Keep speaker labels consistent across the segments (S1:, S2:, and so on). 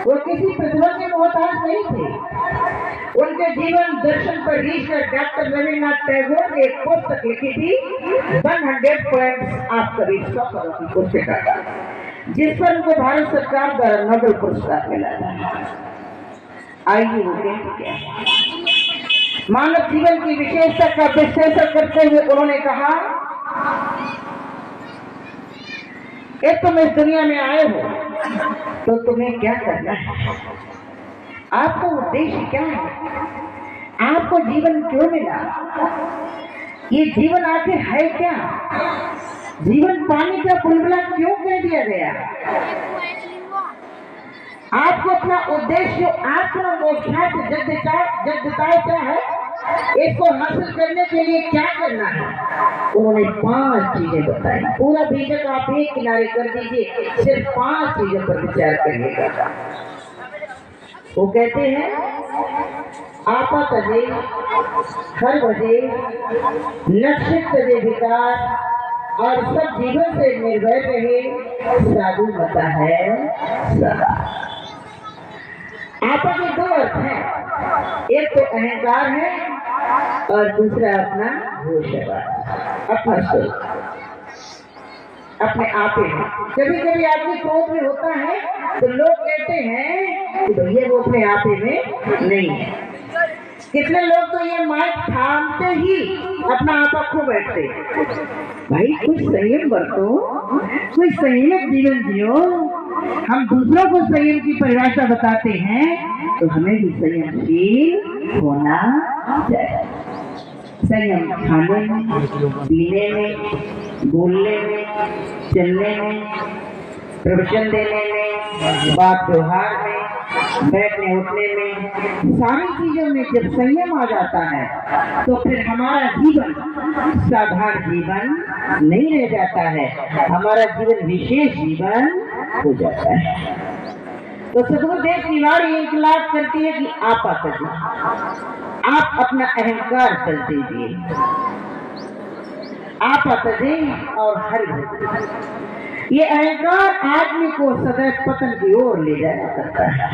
S1: वो किसी प्रतिभा के मोहताज नहीं थे। उनके जीवन दर्शन पर रीसर डॉक्टर रविन्द्रनाथ टैगोर ने एक पुस्तक लिखी थी 100 पोएम्स ऑफ कबीर, 100 कवियों की पुस्तक, जिस पर उनको भारत सरकार द्वारा नोबेल पुरस्कार मिला था। आइए वो क्या मानव जीवन की विशेषता का विश्लेषण करते हुए उन्होंने कहा, एक तुम इस दुनिया में आए हो तो तुम्हें क्या करना है, आपका उद्देश्य क्या है, आपको जीवन क्यों मिला, ये जीवन आखिर है क्या, जीवन पानी का बुलबुला क्यों कह दिया गया, आपको अपना उद्देश्य आत्म मोक्षार्थ जगदाय क्या है, इसको हासिल करने के लिए क्या करना है। उन्होंने 5 चीजें बताई। पूरा बीजक आप एक किनारे कर दीजिए, सिर्फ 5 चीजों पर विचार करिएगा। वो कहते हैं, आपा तजे, हर बजे, नक्षत्र तजे विकार और सब जीवन से निर्भय रहे, साधु मता है सदा। आपा के 2 अर्थ हैं, एक तो अहंकार है और दूसरा अपना होशवास, अपना स्वरूप, अपने आप में। कभी कभी आदमी क्रोध में होता है तो लोग कहते हैं कि भैया वो अपने आप में नहीं है। कितने लोग तो ये माइक थामते ही अपना आपा खो बैठते। भाई कुछ संयम बरतो, कोई संयमित जीवन जियो। हम दूसरों को संयम की परिभाषा बताते हैं तो हमें भी संयमशील होना चाहिए। संयम खाने में, पीने में, बोलने में, चलने में, प्रवचन देने में, बात व्यवहार में, बैठने उठने में, सारी चीजों में जब संयम आ जाता है तो फिर हमारा जीवन साधारण जीवन नहीं रह जाता है, हमारा जीवन विशेष जीवन हो जाता है। तो सदगुरुदेव की वाणी इंकलाब करती है कि आप आते, आप अपना अहंकार चल दीजिए, आप आते और हर ये अहंकार आदमी को सदैव पतन की ओर ले जाया करता है।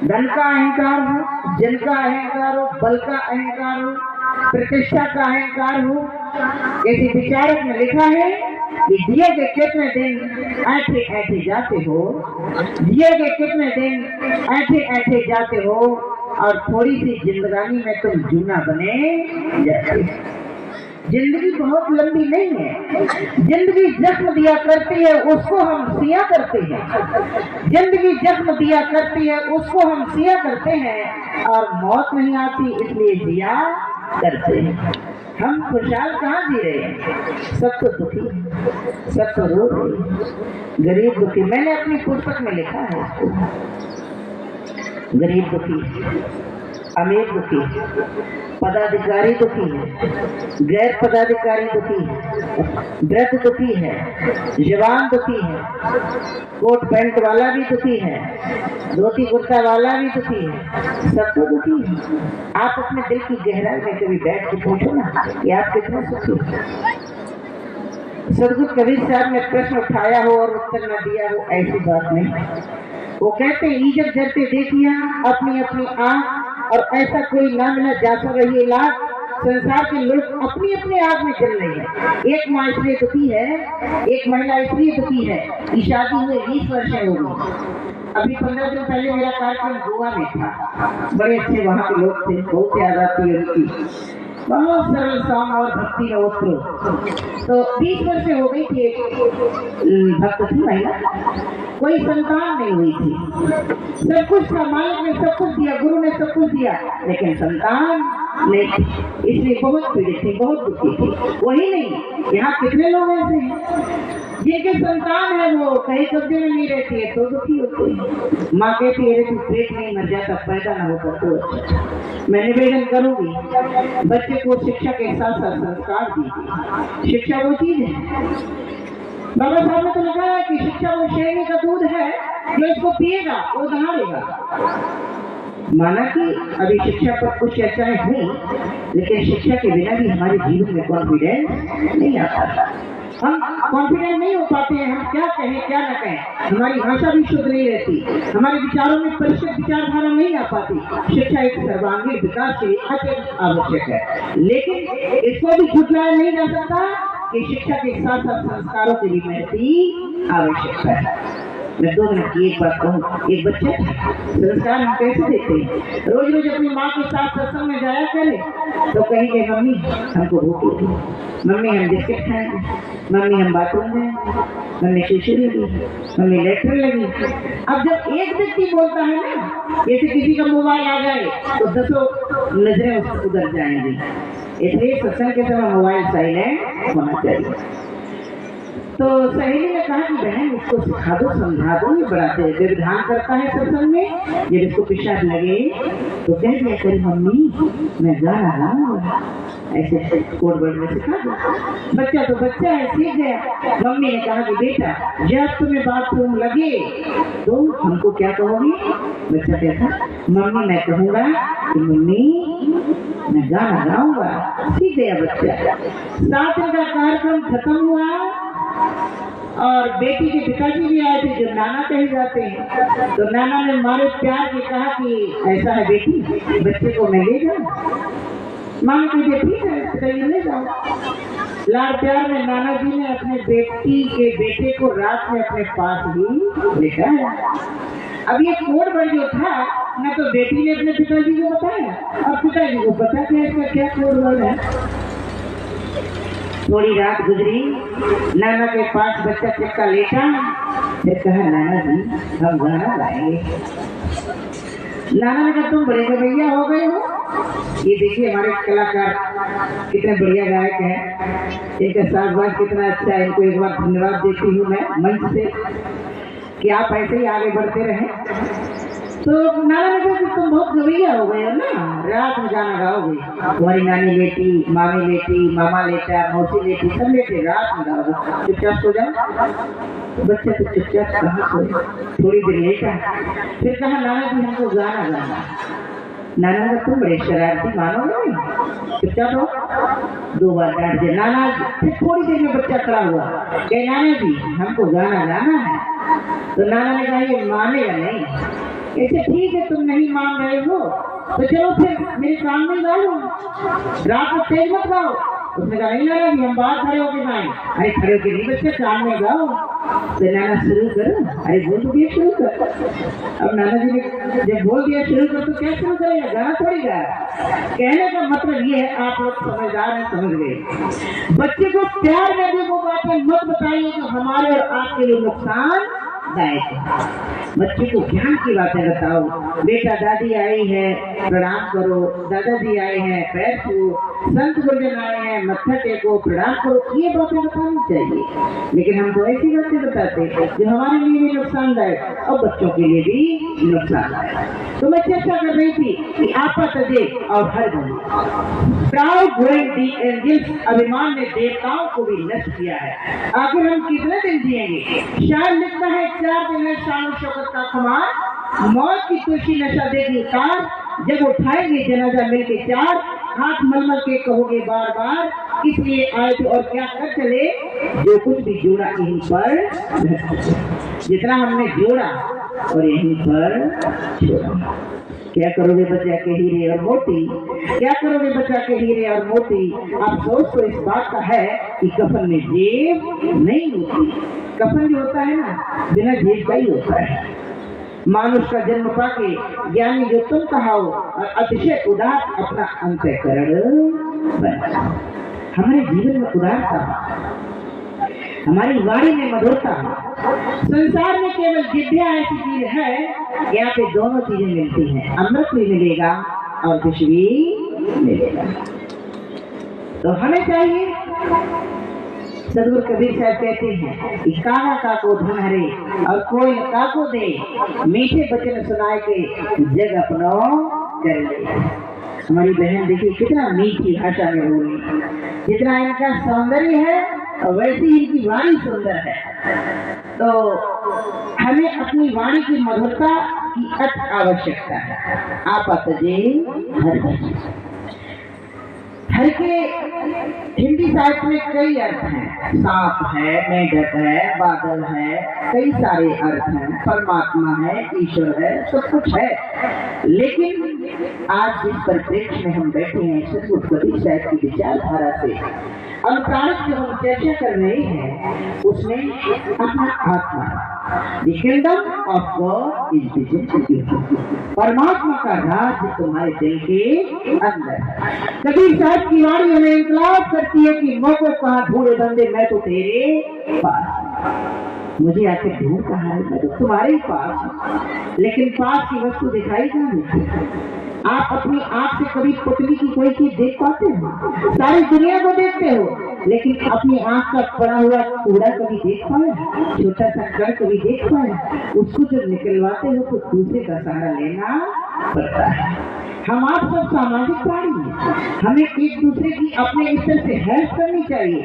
S1: धन का अहंकार हो, जन का अहंकार हो, बल का अहंकार हो, प्रतिष्ठा का अहंकार हो। ऐसे विचारक में लिखा है कि जिए के कितने दिन ऐठे ऐठे जाते हो, जिए के कितने दिन ऐठे ऐठे जाते हो और थोड़ी सी जिंदगानी में तुम जूना बने जाते हो। जिंदगी बहुत लंबी नहीं है, जिंदगी जख्म दिया करती है उसको हम सिया करते हैं, जिंदगी जख्म दिया करती है उसको हम सिया करते हैं और मौत नहीं आती इसलिए जिया करते हैं। हम खुशहाल कहाँ जी रहे हैं, सब तो दुखी, सब तो रो रहे, गरीब दुखी। मैंने अपनी पुस्तक में लिखा है इसको, गरीब दुखी, अमीर दुखी, पदाधिकारी दुखी है, गैर पदाधिकारी दुखी है, वृद्ध दुखी है, जवान दुखी है, कोट पैंट वाला भी दुखी है, धोती कुर्ता वाला भी दुखी है, सब तो दुखी है। आप अपने दिल की गहराई में कभी बैठ के पूछो ना कि आप कितने सुखी हो। सदगुरु कबीर साहब ने प्रश्न उठाया हो और उत्तर न दिया हो, ऐसी बात नहीं। वो कहते इज्जत जरते देखिया अपनी अपनी आंख और ऐसा कोई ना मिला जाता रही लाख। संसार के लोग अपनी अपनी आग में चल रहे हैं। एक माँ इसलिए दुखी है, एक महिला इसलिए दुखी है कि शादी हुए 20 वर्ष हो गई। अभी 15 दिन पहले मेरा कार्यक्रम गोवा में था, बड़े अच्छे वहाँ के लोग थे, बहुत याद आती है उनकी, बहुत सरल सॉन्ग और भक्ति का उत्सव। तो 20 वर्ष हो गई थी, एक भक्त थी महिला, कोई संतान नहीं हुई थी। सब कुछ था, मालिक ने सब कुछ दिया, गुरु ने सब कुछ दिया, लेकिन संतान नहीं, इसलिए बहुत पीड़ित थी, बहुत दुखी थी। वही नहीं, यहाँ कितने लोग ऐसे हैं जिनके संतान है वो कहीं कब्जे में नहीं रहती है तो दुखी होती है। माँ कहती है तू पेट नहीं मर जाता, पैदा ना होता तो अच्छा। मैं निवेदन करूंगी बच्चे को शिक्षा के साथ साथ संस्कार दीजिए। शिक्षा वो चीज है, बाबा साहब ने तो लिखा है कि शिक्षा वो शेरनी का दूध है जो इसको पिएगा वो दहाड़ेगा। माना कि अभी शिक्षा पर कुछ चर्चाएं हुई, लेकिन शिक्षा के बिना भी हमारे जीवन में कॉन्फिडेंस नहीं आता। हम कॉन्फिडेंट नहीं हो पाते हैं, हम क्या कहें क्या न कहें, हमारी भाषा भी शुद्ध नहीं रहती, हमारे विचारों में परिष्कृत विचारधारा नहीं आ पाती। शिक्षा एक सर्वांगीण विकास के लिए अत्यंत आवश्यक है, लेकिन इसको भी झुठलाया नहीं जा सकता कि शिक्षा के साथ साथ संस्कारों की भी महती आवश्यकता है। मैं 2 मिनट की एक बात कहूँ, एक बच्चे संस्कार हम कैसे देते हैं? रोज रोज अपनी माँ के साथ सत्संग में जाया करे तो कहेंगे मम्मी हमको भूख लगी, मम्मी हम बिस्किट खाएंगे, मम्मी हम बाथरूम जाएंगे, मम्मी शीशी लगी, मम्मी लेटर लगी। अब जब एक व्यक्ति बोलता है ना, जैसे किसी का मोबाइल आ जाए तो 10 नजरें उधर जाएंगी, इसलिए सत्संग के समय मोबाइल साइलेंट होना चाहिए। तो सहेली ने कहा कि बहन इसको सिखा दो, समझा दो, ये बड़ा व्यवधान करता है सत्संग में, जब इसको पेशाब लगे तो कह दिया करी मम्मी मैं गा रहा हूँ, ऐसे कोड वर्ड में सिखा दो। बच्चा तो बच्चा है, सीख गया। मम्मी ने कहा कि बेटा जब तुम्हें बाथरूम लगे तो हमको क्या कहोगी? बच्चा कहता मम्मी मैं कहूँगा कि मम्मी मैं गाना गाऊंगा। सीख गया बच्चा। 7 दिन का कार्यक्रम खत्म हुआ और बेटी के पिताजी भी आए थे जो नाना कहे जाते हैं। तो नाना ने मारे प्यार के कहा कि ऐसा है बेटी, बच्चे को मैं ले जाऊं? माँ ने कही ठीक है पिताजी ले जाओ। लाड़ प्यार में नाना जी ने अपने बेटी के बेटे को रात में अपने पास ही लेकर आया। अब ये कोड वर्ड जो था न तो बेटी ने अपने पिताजी को बताया और पिताजी को पता कि इसका क्या कोड वर्ड है। थोड़ी रात गुजरी, नाना के पास बच्चा चिपका लेटा, फिर कहा नाना जी हम गाना गाएंगे। नाना ने कहा तुम बड़े भैया हो गए हो, ये देखिए हमारे कलाकार कितने बढ़िया गायक हैं, इनका साजबाज कितना अच्छा है, इनको एक बार धन्यवाद देती हूँ मैं मंच से कि आप ऐसे ही आगे बढ़ते रहें। तो नाना ने कहा कि तुम बहुत गवैया हो गए हो ना, रात में गाना गाओगे, तुम्हारी नानी लेटी, मामी लेटी, मामा लेटा, मौसी लेटी, सब लेटे, रात में गाओगे, चुपचाप सो जाओ। बच्चा तो चुपचाप कहाँ सोए, थोड़ी देर लेटा, फिर कहा नाना जी हमको गाना गाना। नाना का तुम बड़े शरारती मानो नहीं, चुपचाप हो। 2 बार डांट दिया नाना। फिर थोड़ी देर में बच्चा खड़ा हुआ, कहे नाना जी हमको गाना गाना है। तो नाना ने कहा ये मानेगा नहीं। ऐसे ठीक है तुम नहीं मान रहे हो तो चलो फिर मेरे सामने गाओ, रात को तेज मत गाओ। उसने कहा नहीं नाना जी हम बाहर खड़े होके गाएं। अरे खड़े होके नहीं बच्चे सामने गाओ। तो नाना शुरू करो, अरे बोल तो दिया शुरू कर। अब नाना जी ने जब बोल दिया शुरू कर तो क्या शुरू करेगा, गाना थोड़ी गा। कहने का मतलब ये है आप लोग समझदार हैं, समझ गए। बच्चे को प्यार में भी वो बातें मत बताइए जो हमारे और आपके लिए नुकसान दायक है। बच्चे को ज्ञान की बातें बताओ, बेटा दादी आई है प्रणाम करो, दादाजी आए हैं पैर छुओ, संत गुरुजन आए हैं मत्था टेको प्रणाम करो, ये बातें बतानी चाहिए। लेकिन हम तो ऐसी बातें बताते हैं जो हमारे लिए भी नुकसानदायक और बच्चों के लिए भी नुकसानदायक। तो मैं चर्चा कर रही थी कि आपा तजे और हर प्राउड ग्रोइंग दी एंजल्स, अभिमान ने देवताओं को भी नष्ट किया है। आखिर हम कितने दिन जिएंगे? शायद लिखता है 4 दिन है शान शौकत का खुमार, मौत की तुलसी नशा देगी उतार, जब उठाएंगे जनाजा मिलके 4, हाथ मलमल के कहोगे बार बार, इसलिए आए थे और क्या कर चले, जो कुछ भी जोड़ा यहीं पर, जितना हमने जोड़ा और यहीं पर छोड़ा। क्या करोगे बचा के हीरे और मोती, क्या करोगे बचा के हीरे और मोती। अफसोस तो इस बात का है कि कफन में जेब नहीं होती। कफन जो होता है ना बिना जेब का ही होता है। मानुष का जन्म पाके ज्ञानी जो तुम कहाओ और अतिशय उदार अपना अंतःकरण बना। हमारे जीवन में उदारता, हमारी वाणी में मधुरता। संसार में केवल जिद्या ऐसी चीज है यहाँ पे दोनों चीजें मिलती हैं, अमृत भी मिलेगा और कुछ भी मिलेगा। तो हमें चाहिए, सदगुरु कबीर साहब कहते हैं कि कागा का को धन हरे और कोई का को दे, मीठे वचन सुनाए के जग अपनो कर ले। हमारी बहन देखिए कितना मीठी भाषा में बोली, जितना इनका सौंदर्य है और वैसी इनकी वाणी सुंदर है। तो हमें अपनी वाणी की मधुरता की अति आवश्यकता है। आप तजे हर के हिंदी साहित्य में कई अर्थ हैं, सांप है, मेढक है, बादल है, कई सारे अर्थ हैं, परमात्मा है, ईश्वर है, सब कुछ है। लेकिन आज जिस परिप्रेक्ष्य में हम बैठे हैं सचमुच कबीर साहब की विचारधारा से अनुप्राणित जो हम चर्चा कर रहे हैं उसमें अपना आत्मा, The kingdom of God is within you. परमात्मा का राज तुम्हारे दिल के अंदर। कबीर साहब की वाणी हमें इंकलाब करती है कि मौको कहाँ ढूंढे बंदे, मैं तो तेरे पास, मुझे आके ढूंढ कहाँ है, मैं तो तुम्हारे ही पास। लेकिन पास की वस्तु दिखाई कहाँ देती? आप अपनी आंख से कभी पुतली की कोई चीज देख पाते हो? सारी दुनिया को देखते हो, लेकिन अपनी आंख का पड़ा हुआ कूड़ा कभी देख पाए? छोटा सा कण कभी देख पाए? उसको जब निकलवाते हो तो दूसरे का सहारा लेना पड़ता है। हम आप सब सामाजिक प्राणी हैं, हमें एक दूसरे की अपने स्तर से हेल्प करनी चाहिए,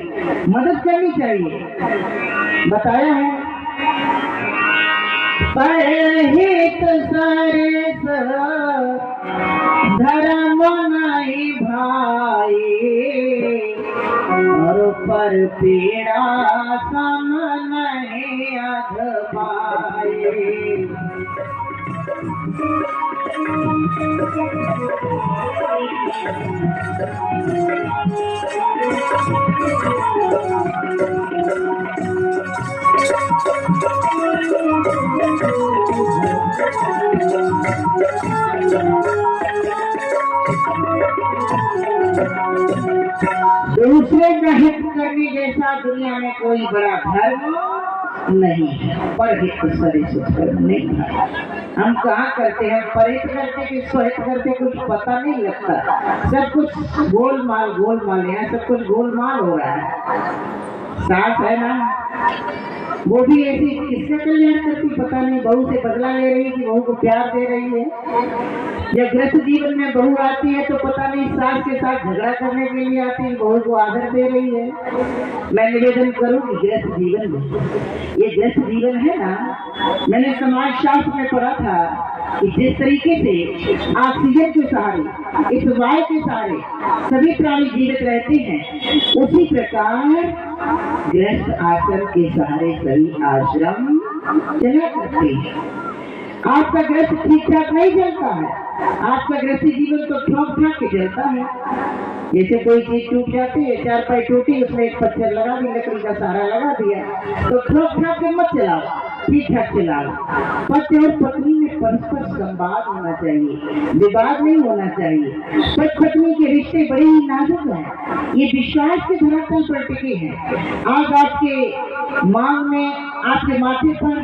S1: मदद करनी चाहिए। बताया है परहित सरस धर्म नहीं भाई, और पर पीड़ा सम नहीं अघ पाए। दूसरे का हित करने जैसा दुनिया में कोई बड़ा धर्म नहीं है। पर हित सरिस धर्म नहीं है। हम कहाँ करते हैं, परित करते कि स्वहित करते, कुछ पता नहीं लगता। सब कुछ गोलमाल है, सब कुछ गोलमाल हो रहा है। सास है ना, वो भी ऐसी किसका कल्याण करती पता नहीं, बहू से बदला ले रही है कि बहू को प्यार दे रही है। जब गृहस्थ जीवन में बहू आती है तो पता नहीं सास के साथ झगड़ा करने के लिए आती है, बहू को आदर दे रही है। मैं निवेदन करूंगी गृहस्थ जीवन में, ये गृहस्थ जीवन है ना, मैंने समाज शास्त्र में पढ़ा था कि जिस तरीके से ऑक्सीजन के सहारे, इस वायु के सहारे सभी प्राणी जीवित रहते हैं, उसी प्रकार गृहस्थ आश्रम के सहारे सभी आश्रम चला करते हैं। आपका गृहस्थ ठीक ठाक नहीं चलता है, आपका गृहस्थी जीवन तो ठोक ठाक के चलता है। जैसे कोई चीज टूट जाती है, चारपाई टूटी, उसमें एक पत्थर लगा दी, लकड़ी का सहारा लगा दिया, तो ठोक ठाक के मत चलाओ, ठीक ठाक चलाओ। पति और पत्नी में परस्पर संवाद होना चाहिए, विवाद नहीं होना चाहिए। पति पत्नी के रिश्ते बड़े ही नाजुक हैं, ये विश्वास के धरातल पर टिके हैं। आज आपके मांग में, आपके माथे पर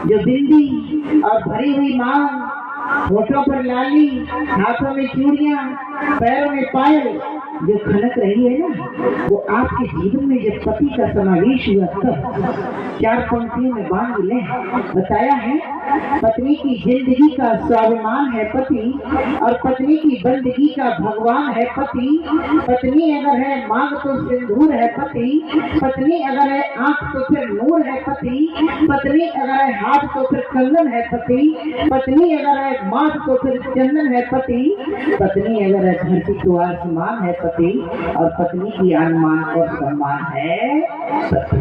S1: जो बिंदी और भरी हुई मांग, होठों पर लाली, हाथों में चूड़ियां, पैरों में पायल जो खनक रही है ना, वो आपके जीवन में जब पति का समावेश हुआ तब। चार पंक्तियों में बांध ले बताया है, पत्नी की जिंदगी का स्वाभिमान है पति, और पत्नी की बंदगी का भगवान है पति। पत्नी अगर है मांग तो सिंदूर है पति, पत्नी अगर है आंख तो फिर नूर है पति, पत्नी अगर है हाथ तो फिर कंगन है पति, पत्नी अगर है माथ तो फिर चंदन है पति, पत्नी अगर है धरती तो आसमान है पति, और पत्नी की अनुमान और सम्मान है पति।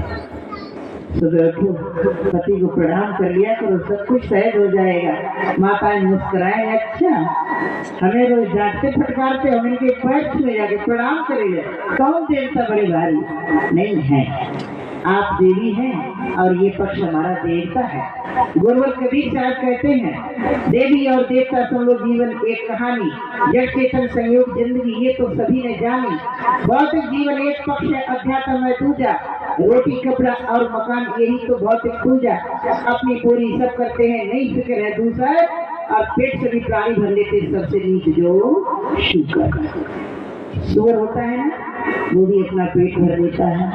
S1: पति को प्रणाम कर लिया करो, सब कुछ सहज हो जाएगा। माताएं मुस्कुराए, अच्छा हमें रोज डांटते फटकारते, हम इनके पैर छुए जाके प्रणाम करेंगे, कौन देवता बड़े भारी नहीं है, आप देवी हैं और ये पक्ष हमारा देवता है। गुरुवर कबीर साहब कहते हैं, देवी और देवता समलो जीवन एक कहानी, जड़ चेतन संयोग जिंदगी ये तो सभी ने जानी। भौतिक जीवन एक पक्ष है, अध्यात्म है दूजा, रोटी कपड़ा और मकान यही तो भौतिक पूजा। अपनी पूरी सब करते हैं, नहीं फिक्र है दूसरा, और पेट सभी प्राणी भर लेते, सबसे नीच जो शुकर। सुअर होता है ना, वो भी अपना पेट भर लेता है।